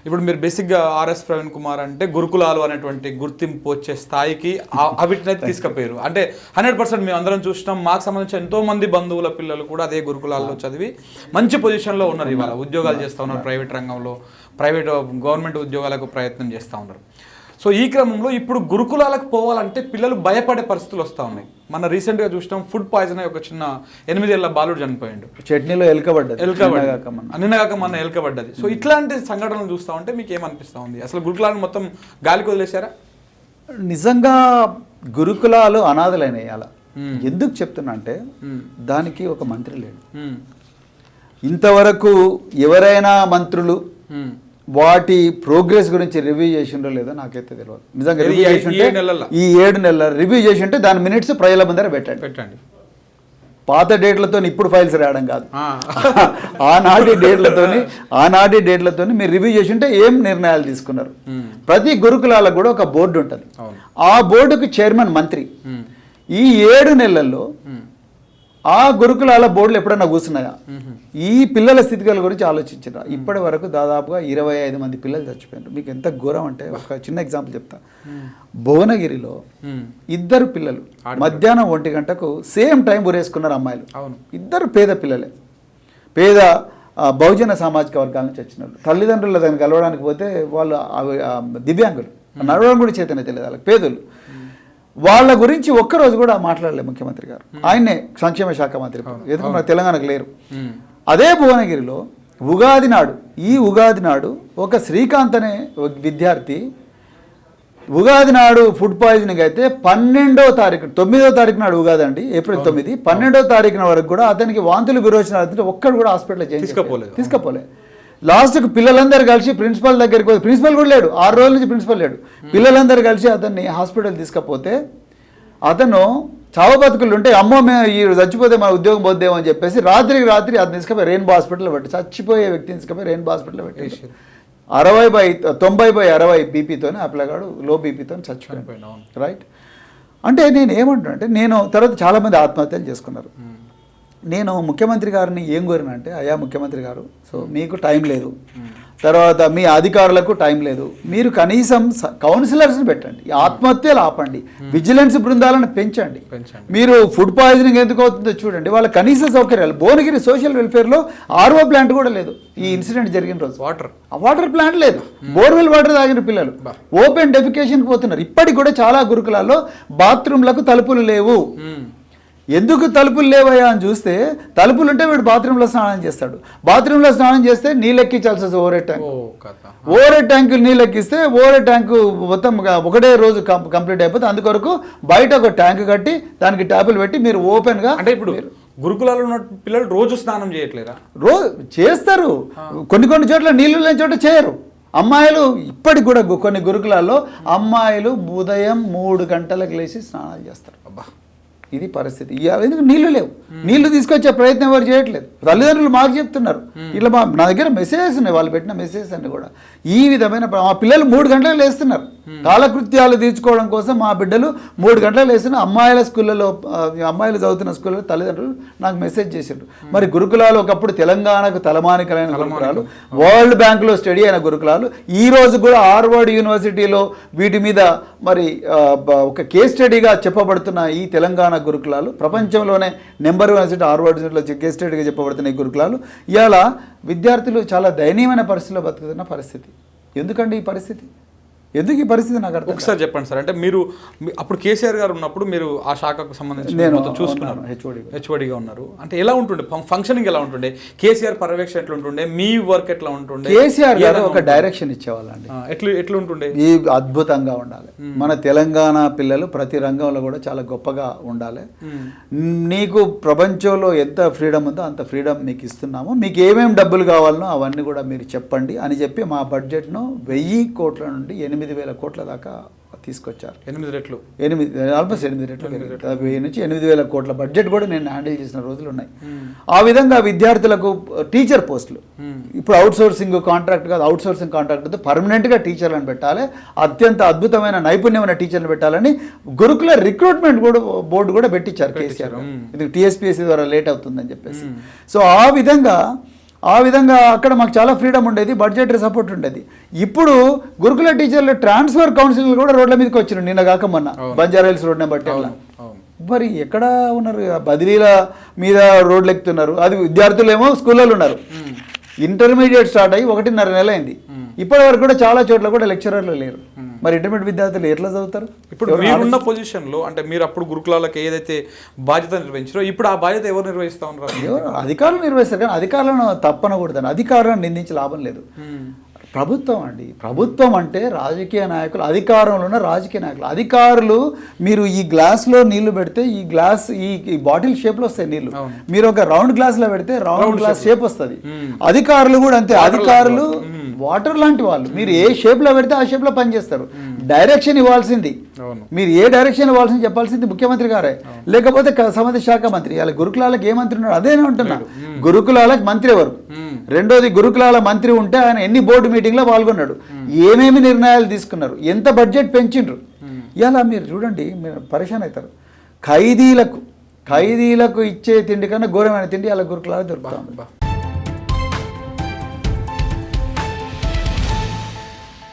ఇప్పుడు మీరు బేసిక్గా ఆర్ఎస్ ప్రవీణ్ కుమార్ అంటే గురుకులాలు అనేటువంటి గుర్తింపు వచ్చే స్థాయికి వీటినైతే తీసుకుపోయారు. అంటే 100% మేము అందరం చూసినాం. మాకు సంబంధించిన ఎంతో మంది బంధువుల పిల్లలు కూడా అదే గురుకులాల్లో చదివి మంచి పొజిషన్లో ఉన్నారు. ఇవాళ ఉద్యోగాలు చేస్తూ ఉన్నారు, ప్రైవేట్ రంగంలో, ప్రైవేట్ గవర్నమెంట్ ఉద్యోగాలకు ప్రయత్నం చేస్తూ ఉన్నారు. సో ఈ క్రమంలో ఇప్పుడు గురుకులాలకు పోవాలంటే పిల్లలు భయపడే పరిస్థితులు వస్తూ ఉన్నాయి. మన రీసెంట్గా చూసినాం, ఫుడ్ పాయిజన్ అయ్యి ఒక చిన్న 8 ఏళ్ల బాలుడు చనిపోయాడు. చట్నీలో నిన్నగాక మొన్న ఎలకబడ్డది. సో ఇట్లాంటి సంఘటనలు చూస్తూ ఉంటే మీకు ఏమనిపిస్తూ ఉంది? అసలు గురుకులాలను మొత్తం గాలికి వదిలేశారా? నిజంగా గురుకులాలు అనాథలైనవి. అలా ఎందుకు చెప్తున్నా అంటే దానికి ఒక మంత్రి లేడు. ఇంతవరకు ఎవరైనా మంత్రులు వాటి ప్రోగ్రెస్ గురించి రివ్యూ చేసిండో లేదో నాకైతే తెలియదు. నిజంగా రివ్యూ చేసి ఈ 7 నెలల రివ్యూ చేసి ఉంటే దాని మినిట్స్ ప్రజల ముందర పెట్టండి. పాత డేట్లతో ఇప్పుడు ఫైల్స్ రావడం కాదు, ఆనాటి డేట్లతో మీరు రివ్యూ చేసి ఉంటే ఏం నిర్ణయాలు తీసుకున్నారు. ప్రతి గురుకులాలకు కూడా ఒక బోర్డు ఉంటుంది. ఆ బోర్డుకు చైర్మన్ మంత్రి. ఈ 7 నెలల్లో ఆ గురుకులాల బోర్డులు ఎప్పుడైనా కూర్చున్నాయా? ఈ పిల్లల స్థితిగతుల గురించి ఆలోచించారా? ఇప్పటి వరకు దాదాపుగా 25 మంది పిల్లలు చచ్చిపోయారు. మీకు ఎంత ఘోరం అంటే ఒక చిన్న ఎగ్జాంపుల్ చెప్తా. భువనగిరిలో 2 పిల్లలు మధ్యాహ్నం 1 గంటకు సేమ్ టైం ఉరేసుకున్నారు అమ్మాయిలు. 2 పేద పిల్లలే, పేద బహుజన సామాజిక వర్గాల నుంచి వచ్చినారు. తల్లిదండ్రులు దాన్ని కలవడానికి పోతే వాళ్ళు దివ్యాంగులు, నడవడం కూడా చేతనే తెలియదు వాళ్ళకి, పేదలు. వాళ్ళ గురించి ఒక్కరోజు కూడా మాట్లాడలేదు ముఖ్యమంత్రి గారు. ఆయనే సంక్షేమ శాఖ మంత్రి, ఎందుకంటే మన తెలంగాణకు లేరు. అదే భువనగిరిలో ఉగాది నాడు ఒక శ్రీకాంత్ అనే విద్యార్థి ఉగాది నాడు ఫుడ్ పాయిజనింగ్ అయితే 9వ తారీఖు నాడు ఉగాది అండి, ఏప్రిల్ 9, 12వ తారీఖున వరకు కూడా అతనికి వాంతులు విరోచనాలు ఒక్కడు కూడా హాస్పిటల్ తీసుకపోలే. లాస్ట్కు పిల్లలందరూ కలిసి ప్రిన్సిపల్ దగ్గరికి పోయి, ప్రిన్సిపల్ కూడా లేడు, 6 రోజుల నుంచి ప్రిన్సిపల్ లేడు, పిల్లలందరూ కలిసి అతన్ని హాస్పిటల్ తీసుకపోతే అతను చావు బతుకులు ఉంటే అమ్మో మేము ఈ చచ్చిపోతే మన ఉద్యోగం పోద్దేమో అని చెప్పేసి రాత్రికి రాత్రి అతను తీసుకుపోయి రెయిన్బో హాస్పిటల్లో పెట్టి, చచ్చిపోయే వ్యక్తిని తీసుకుపోయి రెయిన్బో హాస్పిటల్లో పెట్టి 90/60 బీపీతో ఆ పిల్లగాడు లో బీపీతో చచ్చిపోయాడు. రైట్. అంటే నేను ఏమంటున్నా అంటే, నేను తర్వాత చాలామంది ఆత్మహత్యలు చేసుకున్నారు. నేను ముఖ్యమంత్రి గారిని ఏం కోరినా అంటే, అయ్యా ముఖ్యమంత్రి గారు, సో మీకు టైం లేదు, తర్వాత మీ అధికారులకు టైం లేదు, మీరు కనీసం కౌన్సిలర్స్ని పెట్టండి, ఆత్మహత్యలు ఆపండి, విజిలెన్స్ బృందాలను పెంచండి, మీరు ఫుడ్ పాయిజనింగ్ ఎందుకు అవుతుందో చూడండి, వాళ్ళ కనీస సౌకర్యాలు. భువనగిరి సోషల్ వెల్ఫేర్లో RO ప్లాంట్ కూడా లేదు. ఈ ఇన్సిడెంట్ జరిగిన రోజు వాటర్ ప్లాంట్ లేదు, బోర్వెల్ వాటర్ తాగిన పిల్లలు ఓపెన్ డెఫికేషన్కి పోతున్నారు. ఇప్పటికి కూడా చాలా గురుకులాల్లో బాత్రూమ్లకు తలుపులు లేవు. ఎందుకు తలుపులు లేవయ్యా అని చూస్తే, తలుపులు ఉంటే వీడు బాత్రూంలో స్నానం చేస్తాడు, బాత్రూంలో స్నానం చేస్తే నీళ్ళు ఎక్కించాల్సి వస్తుంది. ఓవర్ ట్యాంకులు నీళ్ళు ఎక్కిస్తే ఓవర్ ట్యాంకు మొత్తం ఒకటే రోజు కంప్లీట్ అయిపోతే, అందుకొరకు బయట ఒక ట్యాంక్ కట్టి దానికి ట్యాపులు పెట్టి మీరు ఓపెన్గా. అంటే ఇప్పుడు గురుకులాల్లో ఉన్న పిల్లలు రోజు స్నానం చేయట్లేరా? రోజు చేస్తారు, కొన్ని చోట్ల నీళ్లు లేని చోట చేయరు. అమ్మాయిలు ఇప్పటికి కూడా కొన్ని గురుకులాల్లో అమ్మాయిలు ఉదయం 3 గంటలకు లేచి స్నానాలు చేస్తారు. అబ్బా, ఇది పరిస్థితి. ఎందుకు నీళ్లు లేవు, నీళ్లు తీసుకొచ్చే ప్రయత్నం ఎవరు చేయట్లేదు. తల్లిదండ్రులు మాకు చెప్తున్నారు, ఇట్లా నా దగ్గర మెసేజెస్ ఉన్నాయి, వాళ్ళు పెట్టిన మెసేజెస్ అన్ని కూడా ఈ విధమైన. మా పిల్లలు 3 గంటలకు లేస్తున్నారు, కాలకృత్యాలు తీర్చుకోవడం కోసం మా బిడ్డలు 3 గంటలకు లేస్తున్నారు. అమ్మాయిలు చదువుతున్న స్కూల్లో తల్లిదండ్రులు నాకు మెసేజ్ చేశారు. మరి గురుకులాలు ఒకప్పుడు తెలంగాణకు తలమానికలైన గురుకులాలు, వరల్డ్ బ్యాంకులో స్టడీ అయిన గురుకులాలు, ఈ రోజు కూడా హార్వర్డ్ యూనివర్సిటీలో వీటి మీద మరి ఒక కేస్ స్టడీగా చెప్పబడుతున్న ఈ తెలంగాణ గురుకులాలు, ప్రపంచంలోనే నెంబర్ 1 యూనివర్సిటీ హార్వర్డ్ యూనివర్సిటీలో కేస్ స్టడీగా చెప్పబడుతున్న ఈ గురుకులాలు ఇవాళ విద్యార్థులు చాలా దయనీయమైన పరిస్థితిలో బతుకుతున్న పరిస్థితి. ఎందుకండి ఈ పరిస్థితి? ఎందుకు ఈ పరిస్థితి నాకు అర్థం. ఒకసారి చెప్పండి సార్. అంటే మీరు అప్పుడు కేసీఆర్ గారు ఉన్నప్పుడు మీరు ఆ శాఖకు సంబంధించి చూసుకున్నారు, హెచ్ఓడిగా ఉన్నారు. అంటే ఎలా ఉంటుండే ఫంక్షనింగ్, ఎలా ఉంటుండే కేసీఆర్ పర్యవేక్షణ ఎట్లా ఉంటుండే, మీ వర్క్ ఎట్లా ఉంటుండే? కేసీఆర్ గారు ఒక డైరెక్షన్ ఇచ్చేవాళ్ళండి. ఎట్లా ఉంటుండే? ఈ అద్భుతంగా ఉండాలి, మన తెలంగాణ పిల్లలు ప్రతి రంగంలో కూడా చాలా గొప్పగా ఉండాలి, నీకు ప్రపంచంలో ఎంత ఫ్రీడమ్ ఉందో అంత ఫ్రీడమ్ మీకు ఇస్తున్నాము, మీకు ఏమేమి డబ్బులు కావాలనో అవన్నీ కూడా మీరు చెప్పండి అని చెప్పి మా బడ్జెట్ను 1000 కోట్ల నుండి 8,000 కోట్ల దాకా తీసుకొచ్చారు. 8 రెట్లు, ఆల్మోస్ట్ 8 రెట్లు, 1000 నుంచి 8,000 కోట్ల బడ్జెట్ కూడా నేను హ్యాండిల్ చేసిన రోజులు ఉన్నాయి. ఆ విధంగా విద్యార్థులకు టీచర్ పోస్టులు, ఇప్పుడు అవుట్సోర్సింగ్ కాంట్రాక్ట్ కాదు, అవుట్సోర్సింగ్ కాంట్రాక్ట్ పర్మనెంట్గా టీచర్లను పెట్టాలి, అత్యంత అద్భుతమైన నైపుణ్యమైన టీచర్లు పెట్టాలని గురుకుల రిక్రూట్మెంట్ కూడా బోర్డు కూడా పెట్టించారు కేసీఆర్. ఇది TSPSC ద్వారా లేట్ అవుతుందని చెప్పేసి. సో ఆ విధంగా ఆ విధంగా అక్కడ మాకు చాలా ఫ్రీడమ్ ఉండేది, బడ్జెటరీ సపోర్ట్ ఉండేది. ఇప్పుడు గురుకుల టీచర్లు ట్రాన్స్ఫర్ కౌన్సిల్ కూడా రోడ్ల మీదకి వచ్చినారు నిన్న కాక మొన్న, బంజారాహిల్స్ రోడ్నే బట్టి అలా. మరి ఎక్కడ ఉన్నారు? బదిలీల మీద రోడ్లు ఎక్కుతున్నారు. అది విద్యార్థులు ఏమో స్కూళ్ళలో ఉన్నారు. ఇంటర్మీడియట్ స్టార్ట్ అయ్యి 1.5 నెల అయింది, ఇప్పటి వరకు కూడా చాలా చోట్ల కూడా లెక్చరర్లు లేరు. మరి ఇంటర్మీడియట్ విద్యార్థులు ఎట్లా చదువుతారు? ఇప్పుడు మీరున్న పొజిషన్లో అంటే మీరు అప్పుడు గురుకులాలకు ఏదైతే బాధ్యత నిర్వహించారో ఇప్పుడు ఆ బాధ్యత ఎవరు నిర్వహిస్తా ఉన్నారు? అధికారులు నిర్వహిస్తారు, కానీ అధికారులను తప్పనకూడదని, అధికారులను నిందించి లాభం లేదు. ప్రభుత్వం అండి, ప్రభుత్వం అంటే రాజకీయ నాయకులు, అధికారంలో ఉన్న రాజకీయ నాయకులు. అధికారులు మీరు ఈ గ్లాస్లో నీళ్లు పెడితే ఈ గ్లాస్ ఈ బాటిల్ షేప్లో వస్తాయి నీళ్లు, మీరు ఒక రౌండ్ గ్లాస్లో పెడితే రౌండ్ గ్లాస్ షేప్ వస్తుంది. అధికారులు కూడా అంతే, అధికారులు వాటర్ లాంటి వాళ్ళు. మీరు ఏ షేప్లో పెడితే ఆ షేప్లో పనిచేస్తారు. డైరెక్షన్ ఇవ్వాల్సింది, మీరు ఏ డైరెక్షన్ ఇవ్వాల్సింది చెప్పాల్సింది ముఖ్యమంత్రి గారే, లేకపోతే సంబంధిత శాఖ మంత్రి. ఇలా గురుకులాలకు ఏ మంత్రి ఉన్నాడు? అదేనే ఉంటున్నా, గురుకులాలకు మంత్రి ఎవరు? రెండోది, గురుకులాల మంత్రి ఉంటే ఆయన ఎన్ని బోర్డు మీటింగ్లో పాల్గొన్నాడు, ఏమేమి నిర్ణయాలు తీసుకున్నారు, ఎంత బడ్జెట్ పెంచిండ్రు. ఇలా మీరు చూడండి, మీరు పరేషాన్ అవుతారు. ఖైదీలకు ఇచ్చే తిండి కన్నా ఘోరమైన తిండి అలా గురుకులాలు దొరుకుతాం.